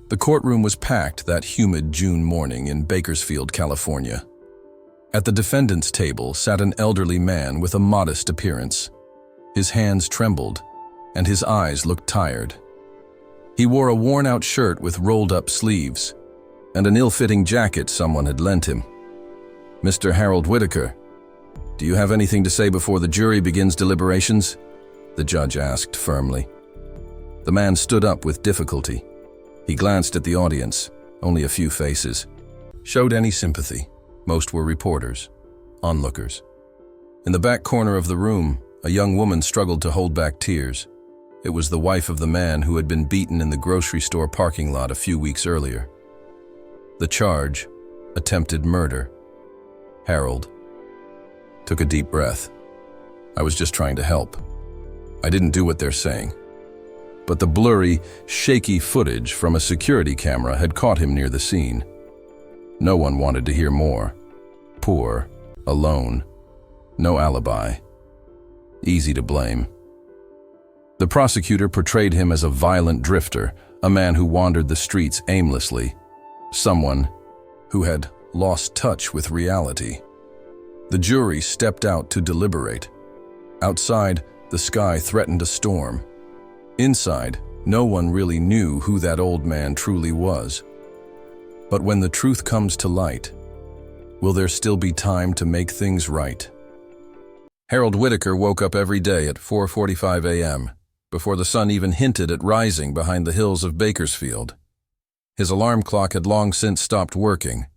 The courtroom was packed that humid June morning in Bakersfield, California. At the defendant's table sat an elderly man with a modest appearance. His hands trembled, and his eyes looked tired. He wore a worn-out shirt with rolled-up sleeves, and an ill-fitting jacket someone had lent him. "Mr. Harold Whitaker, do you have anything to say before the jury begins deliberations?" the judge asked firmly. The man stood up with difficulty. He glanced at the audience, only a few faces. Showed any sympathy. Most were reporters, onlookers. In the back corner of the room, a young woman struggled to hold back tears. It was the wife of the man who had been beaten in the grocery store parking lot a few weeks earlier. The charge, attempted murder. Harold took a deep breath. "I was just trying to help. I didn't do what they're saying." But the blurry, shaky footage from a security camera had caught him near the scene. No one wanted to hear more. Poor, alone, no alibi. Easy to blame. The prosecutor portrayed him as a violent drifter, a man who wandered the streets aimlessly, someone who had lost touch with reality. The jury stepped out to deliberate. Outside, the sky threatened a storm. Inside, no one really knew who that old man truly was. But when the truth comes to light, will there still be time to make things right? Harold Whitaker woke up every day at 4:45 a.m., before the sun even hinted at rising behind the hills of Bakersfield. His alarm clock had long since stopped working,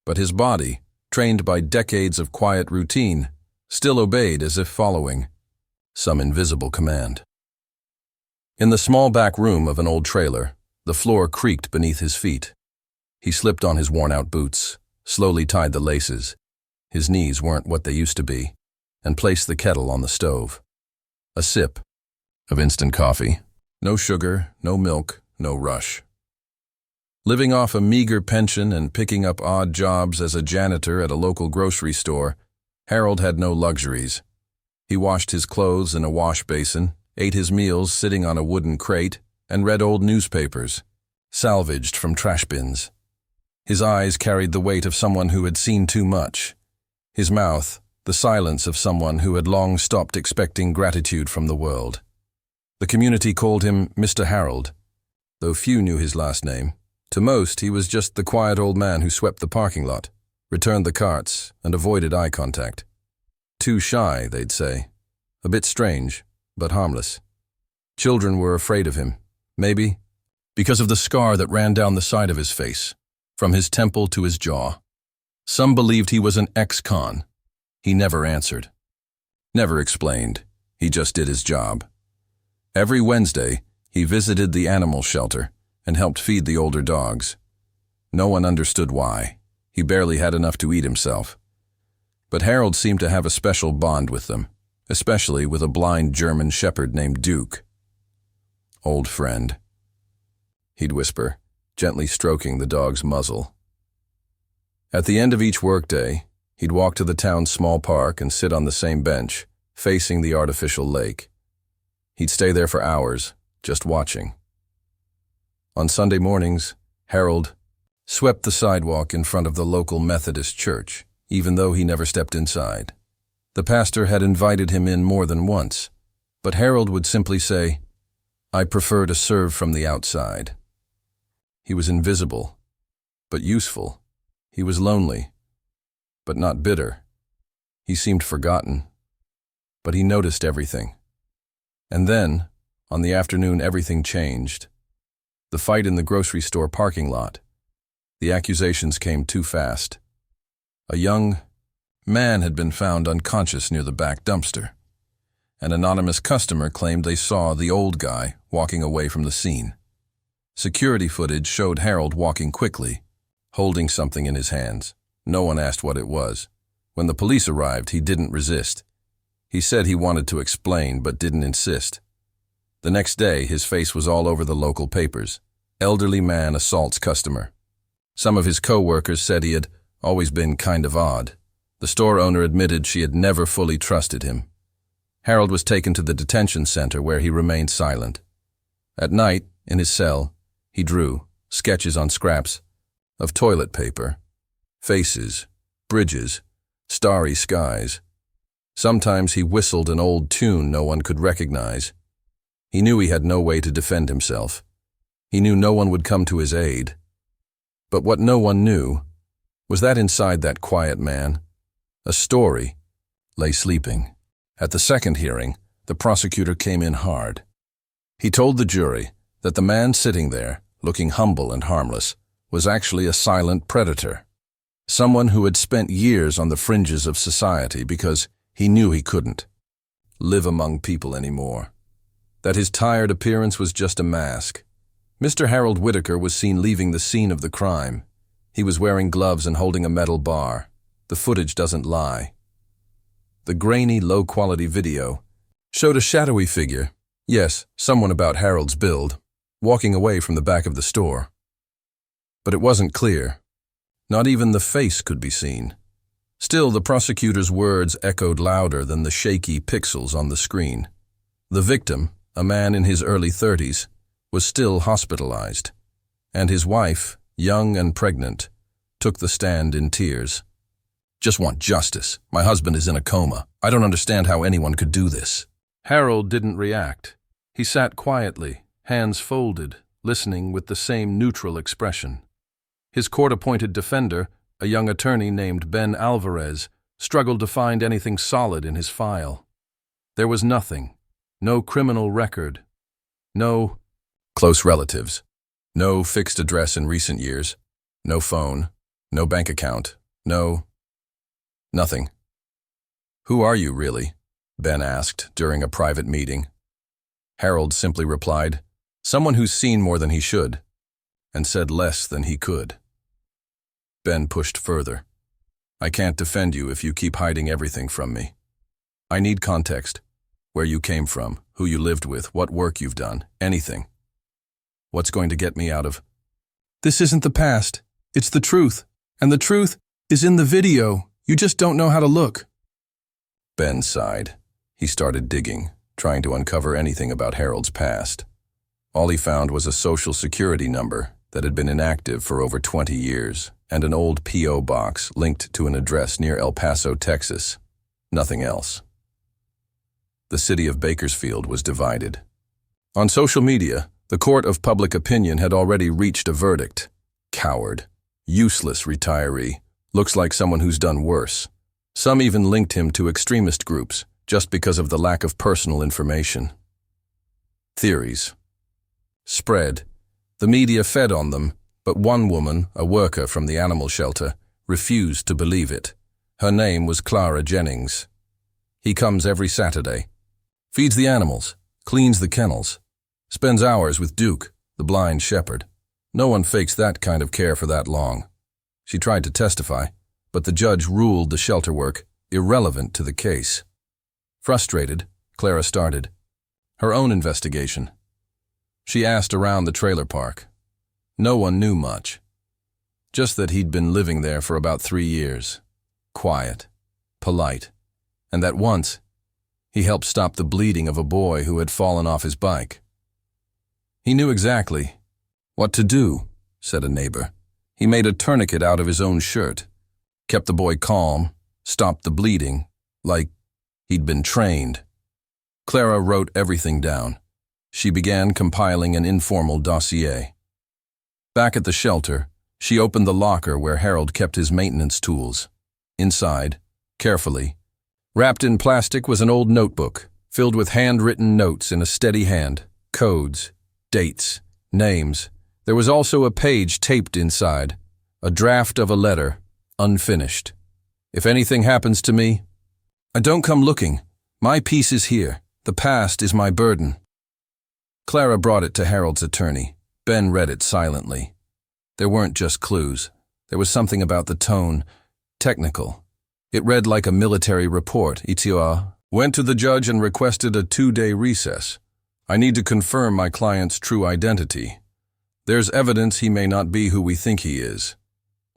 but his body, trained by decades of quiet routine, still obeyed as if following some invisible command. In the small back room of an old trailer, the floor creaked beneath his feet. He slipped on his worn-out boots, slowly tied the laces. His knees weren't what they used to be, and placed the kettle on the stove. A sip of instant coffee. No sugar, no milk, no rush. Living off a meager pension and picking up odd jobs as a janitor at a local grocery store, Harold had no luxuries. He washed his clothes in a wash basin, ate his meals sitting on a wooden crate, and read old newspapers, salvaged from trash bins. His eyes carried the weight of someone who had seen too much. His mouth, the silence of someone who had long stopped expecting gratitude from the world. The community called him Mr. Harold, though few knew his last name. To most, he was just the quiet old man who swept the parking lot, returned the carts, and avoided eye contact. Too shy, they'd say. A bit strange, but harmless. Children were afraid of him, maybe because of the scar that ran down the side of his face, from his temple to his jaw. Some believed he was an ex-con. He never answered. Never explained. He just did his job. Every Wednesday, he visited the animal shelter and helped feed the older dogs. No one understood why. He barely had enough to eat himself. But Harold seemed to have a special bond with them, especially with a blind German shepherd named Duke. "Old friend," he'd whisper, gently stroking the dog's muzzle. At the end of each workday, he'd walk to the town's small park and sit on the same bench, facing the artificial lake. He'd stay there for hours, just watching. On Sunday mornings, Harold swept the sidewalk in front of the local Methodist church, even though he never stepped inside. The pastor had invited him in more than once, but Harold would simply say, "I prefer to serve from the outside." He was invisible, but useful. He was lonely, but not bitter. He seemed forgotten, but he noticed everything. And then, on the afternoon, everything changed. The fight in the grocery store parking lot. The accusations came too fast. A young man had been found unconscious near the back dumpster. An anonymous customer claimed they saw the old guy walking away from the scene. Security footage showed Harold walking quickly, holding something in his hands. No one asked what it was. When the police arrived, he didn't resist. He said he wanted to explain, but didn't insist. The next day, his face was all over the local papers. Elderly man assaults customer. Some of his co-workers said he had always been kind of odd. The store owner admitted she had never fully trusted him. Harold was taken to the detention center where he remained silent. At night, in his cell, he drew, sketches on scraps of toilet paper, faces, bridges, starry skies. Sometimes he whistled an old tune no one could recognize. He knew he had no way to defend himself. He knew no one would come to his aid. But what no one knew was that inside that quiet man, a story lay sleeping. At the second hearing, the prosecutor came in hard. He told the jury that the man sitting there, looking humble and harmless, was actually a silent predator, someone who had spent years on the fringes of society because he knew he couldn't live among people anymore, that his tired appearance was just a mask. Mr. Harold Whitaker was seen leaving the scene of the crime. He was wearing gloves and holding a metal bar. The footage doesn't lie. The grainy, low-quality video showed a shadowy figure, yes, someone about Harold's build, walking away from the back of the store. But it wasn't clear. Not even the face could be seen. Still, the prosecutor's words echoed louder than the shaky pixels on the screen. The victim, a man in his early 30s, was still hospitalized, and his wife, young and pregnant, took the stand in tears. "Just want justice. My husband is in a coma. I don't understand how anyone could do this." Harold didn't react. He sat quietly, hands folded, listening with the same neutral expression. His court-appointed defender, a young attorney named Ben Alvarez, struggled to find anything solid in his file. There was nothing. No criminal record. No close relatives. No fixed address in recent years. No phone. No bank account. Nothing. "Who are you, really?" Ben asked during a private meeting. Harold simply replied, "Someone who's seen more than he should, and said less than he could." Ben pushed further. "I can't defend you if you keep hiding everything from me. I need context. Where you came from, who you lived with, what work you've done, anything. What's going to get me out of—" "This isn't the past. It's the truth. And the truth is in the video. You just don't know how to look." Ben sighed. He started digging, trying to uncover anything about Harold's past. All he found was a social security number that had been inactive for over 20 years and an old P.O. box linked to an address near El Paso, Texas. Nothing else. The city of Bakersfield was divided. On social media, the court of public opinion had already reached a verdict. Coward. Useless retiree. Looks like someone who's done worse. Some even linked him to extremist groups just because of the lack of personal information. Theories spread. The media fed on them, but one woman, a worker from the animal shelter, refused to believe it. Her name was Clara Jennings. "He comes every Saturday. Feeds the animals, cleans the kennels, spends hours with Duke, the blind shepherd. No one fakes that kind of care for that long." She tried to testify, but the judge ruled the shelter work irrelevant to the case. Frustrated, Clara started her own investigation. She asked around the trailer park. No one knew much. Just that he'd been living there for about 3 years. Quiet, polite, and that once he helped stop the bleeding of a boy who had fallen off his bike. He knew exactly what to do, said a neighbor. He made a tourniquet out of his own shirt, kept the boy calm, stopped the bleeding, like he'd been trained. Clara wrote everything down. She began compiling an informal dossier. Back at the shelter, she opened the locker where Harold kept his maintenance tools. Inside, carefully, wrapped in plastic, was an old notebook filled with handwritten notes in a steady hand, codes, dates, names. There was also a page taped inside, a draft of a letter, unfinished. "If anything happens to me, I don't come looking. My peace is here. The past is my burden." Clara brought it to Harold's attorney. Ben read it silently. There weren't just clues. There was something about the tone, technical. It read like a military report. Itzioa went to the judge and requested a 2-day recess. "I need to confirm my client's true identity. There's evidence he may not be who we think he is."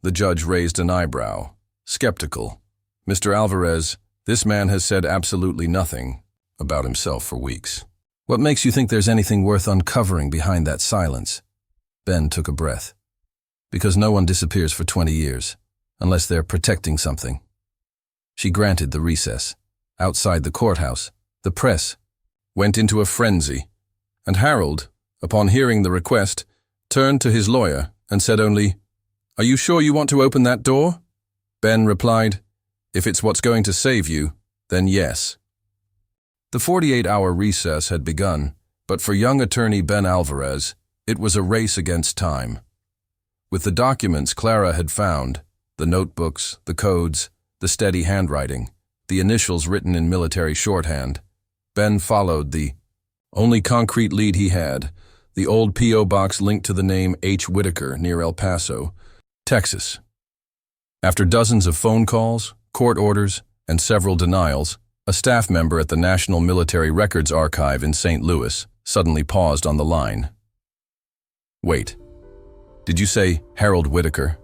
The judge raised an eyebrow, skeptical. "Mr. Alvarez, this man has said absolutely nothing about himself for weeks. What makes you think there's anything worth uncovering behind that silence?" Ben took a breath. Because no one disappears for 20 years, unless they're protecting something. She granted the recess. Outside the courthouse, the press went into a frenzy, and Harold, upon hearing the request, turned to his lawyer and said only, "Are you sure you want to open that door?" Ben replied, "If it's what's going to save you, then yes." The 48-hour recess had begun, but for young attorney Ben Alvarez, it was a race against time. With the documents Clara had found, the notebooks, the codes, the steady handwriting, the initials written in military shorthand, Ben followed the only concrete lead he had, the old P.O. box linked to the name H. Whitaker near El Paso, Texas. After dozens of phone calls, court orders, and several denials, a staff member at the National Military Records Archive in St. Louis suddenly paused on the line. "Wait, did you say Harold Whitaker?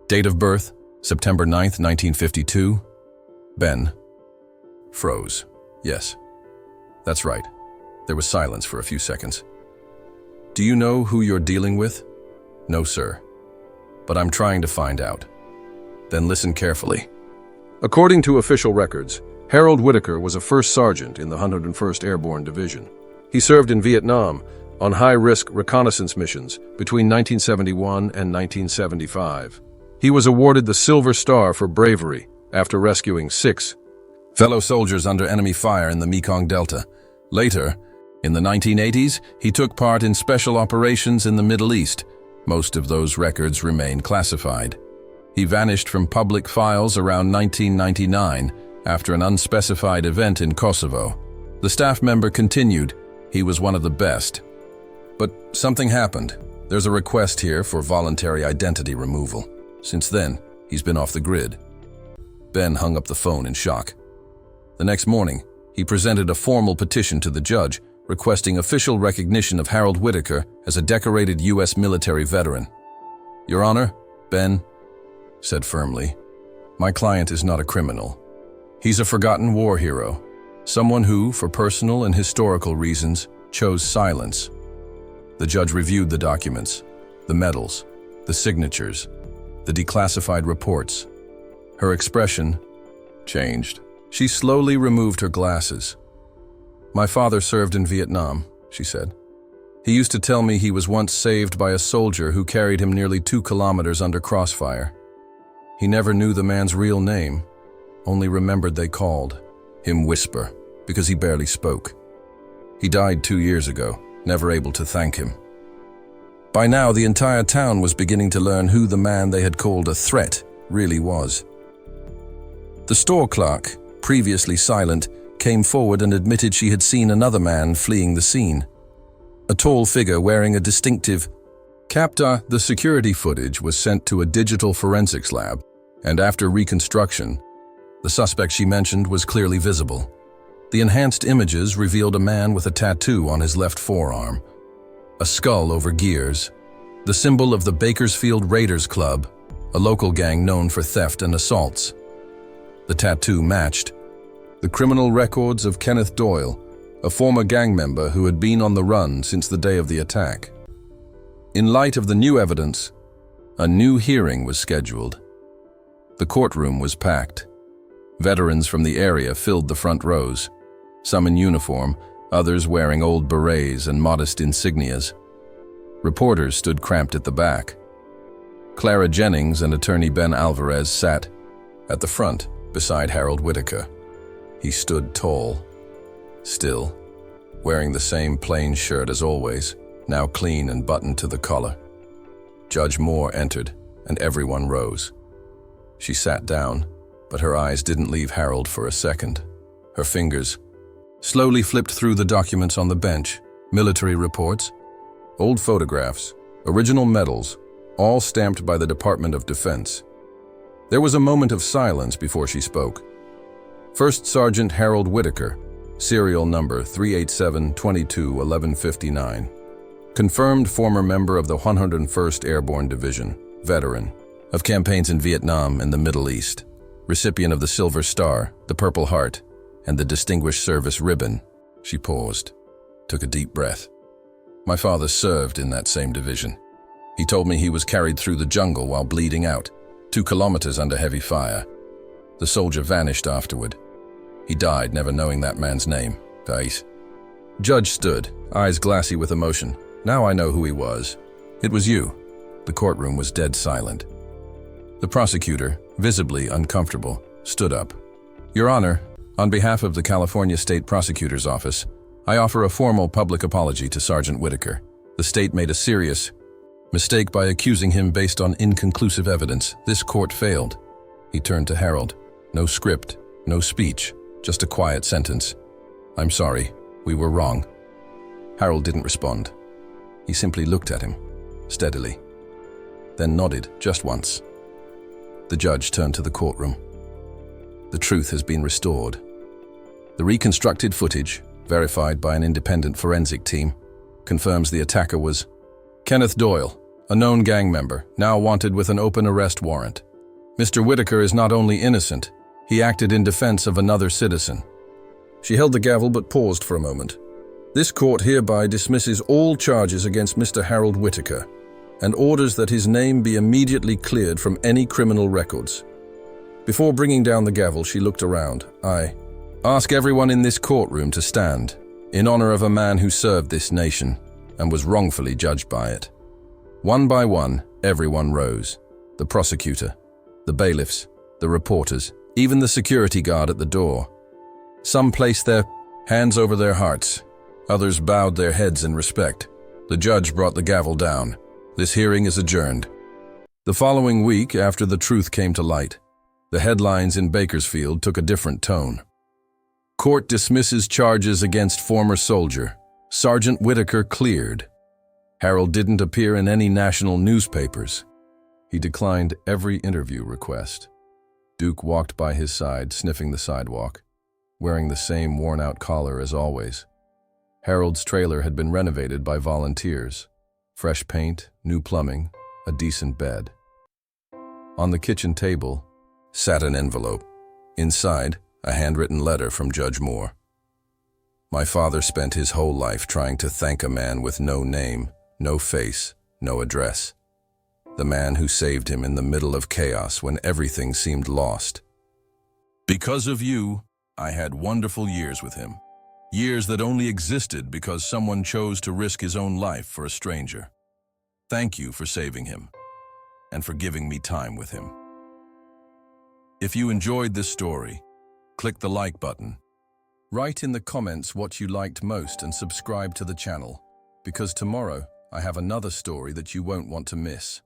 Date of birth, September 9th, 1952? Ben froze. "Yes, that's right." There was silence for a few seconds. "Do you know who you're dealing with?" "No, sir. But I'm trying to find out." "Then listen carefully." According to official records, Harold Whitaker was a first sergeant in the 101st Airborne Division. He served in Vietnam on high-risk reconnaissance missions between 1971 and 1975. He was awarded the Silver Star for bravery after rescuing 6 fellow soldiers under enemy fire in the Mekong Delta. Later, in the 1980s, he took part in special operations in the Middle East. Most of those records remain classified. He vanished from public files around 1999 after an unspecified event in Kosovo. The staff member continued, "He was one of the best. But something happened. There's a request here for voluntary identity removal. Since then, he's been off the grid." Ben hung up the phone in shock. The next morning, he presented a formal petition to the judge requesting official recognition of Harold Whitaker as a decorated U.S. military veteran. "Your Honor," Ben said firmly, "my client is not a criminal. He's a forgotten war hero, someone who, for personal and historical reasons, chose silence." The judge reviewed the documents, the medals, the signatures, the declassified reports. Her expression changed. She slowly removed her glasses. "My father served in Vietnam," she said. "He used to tell me he was once saved by a soldier who carried him nearly 2 kilometers under crossfire. He never knew the man's real name, only remembered they called him Whisper because he barely spoke. He died 2 years ago, never able to thank him." By now, the entire town was beginning to learn who the man they had called a threat really was. The store clerk, previously silent, came forward and admitted she had seen another man fleeing the scene. A tall figure wearing a distinctive captor. The security footage was sent to a digital forensics lab, and after reconstruction, the suspect she mentioned was clearly visible. The enhanced images revealed a man with a tattoo on his left forearm, a skull over gears, the symbol of the Bakersfield Raiders Club, a local gang known for theft and assaults. The tattoo matched the criminal records of Kenneth Doyle, a former gang member who had been on the run since the day of the attack. In light of the new evidence, a new hearing was scheduled. The courtroom was packed. Veterans from the area filled the front rows, some in uniform, others wearing old berets and modest insignias. Reporters stood cramped at the back. Clara Jennings and attorney Ben Alvarez sat at the front beside Harold Whitaker. He stood tall, still, wearing the same plain shirt as always, now clean and buttoned to the collar. Judge Moore entered, and everyone rose. She sat down, but her eyes didn't leave Harold for a second. Her fingers slowly flipped through the documents on the bench, military reports, old photographs, original medals, all stamped by the Department of Defense. There was a moment of silence before she spoke. First Sergeant Harold Whitaker, serial number 387-22-1159. Confirmed former member of the 101st Airborne Division, veteran of campaigns in Vietnam and the Middle East, recipient of the Silver Star, the Purple Heart, and the Distinguished Service Ribbon. She paused, took a deep breath. My father served in that same division. He told me he was carried through the jungle while bleeding out, 2 kilometers under heavy fire. The soldier vanished afterward. He died never knowing that man's name. Dice. Judge stood, eyes glassy with emotion. Now I know who he was. It was you. The courtroom was dead silent. The prosecutor, visibly uncomfortable, stood up. Your Honor, on behalf of the California State Prosecutor's Office, I offer a formal public apology to Sergeant Whitaker. The state made a serious mistake by accusing him based on inconclusive evidence. This court failed. He turned to Harold. No script, no speech, just a quiet sentence. I'm sorry, we were wrong. Harold didn't respond. He simply looked at him, steadily, then nodded just once. The judge turned to the courtroom. The truth has been restored. The reconstructed footage, verified by an independent forensic team, confirms the attacker was Kenneth Doyle, a known gang member, now wanted with an open arrest warrant. Mr. Whitaker is not only innocent, he acted in defense of another citizen. She held the gavel but paused for a moment. This court hereby dismisses all charges against Mr. Harold Whitaker and orders that his name be immediately cleared from any criminal records. Before bringing down the gavel, she looked around. I ask everyone in this courtroom to stand in honor of a man who served this nation and was wrongfully judged by it. One by one, everyone rose. The prosecutor, the bailiffs, the reporters, even the security guard at the door. Some placed their hands over their hearts. Others bowed their heads in respect. The judge brought the gavel down. This hearing is adjourned. The following week, after the truth came to light, the headlines in Bakersfield took a different tone. Court dismisses charges against former soldier. Sergeant Whitaker cleared. Harold didn't appear in any national newspapers. He declined every interview request. Duke walked by his side, sniffing the sidewalk, wearing the same worn-out collar as always. Harold's trailer had been renovated by volunteers. Fresh paint, new plumbing, a decent bed. On the kitchen table sat an envelope. Inside, a handwritten letter from Judge Moore. My father spent his whole life trying to thank a man with no name, no face, no address. The man who saved him in the middle of chaos when everything seemed lost. Because of you, I had wonderful years with him. Years that only existed because someone chose to risk his own life for a stranger. Thank you for saving him and for giving me time with him. If you enjoyed this story, click the like button. Write in the comments what you liked most and subscribe to the channel, because tomorrow I have another story that you won't want to miss.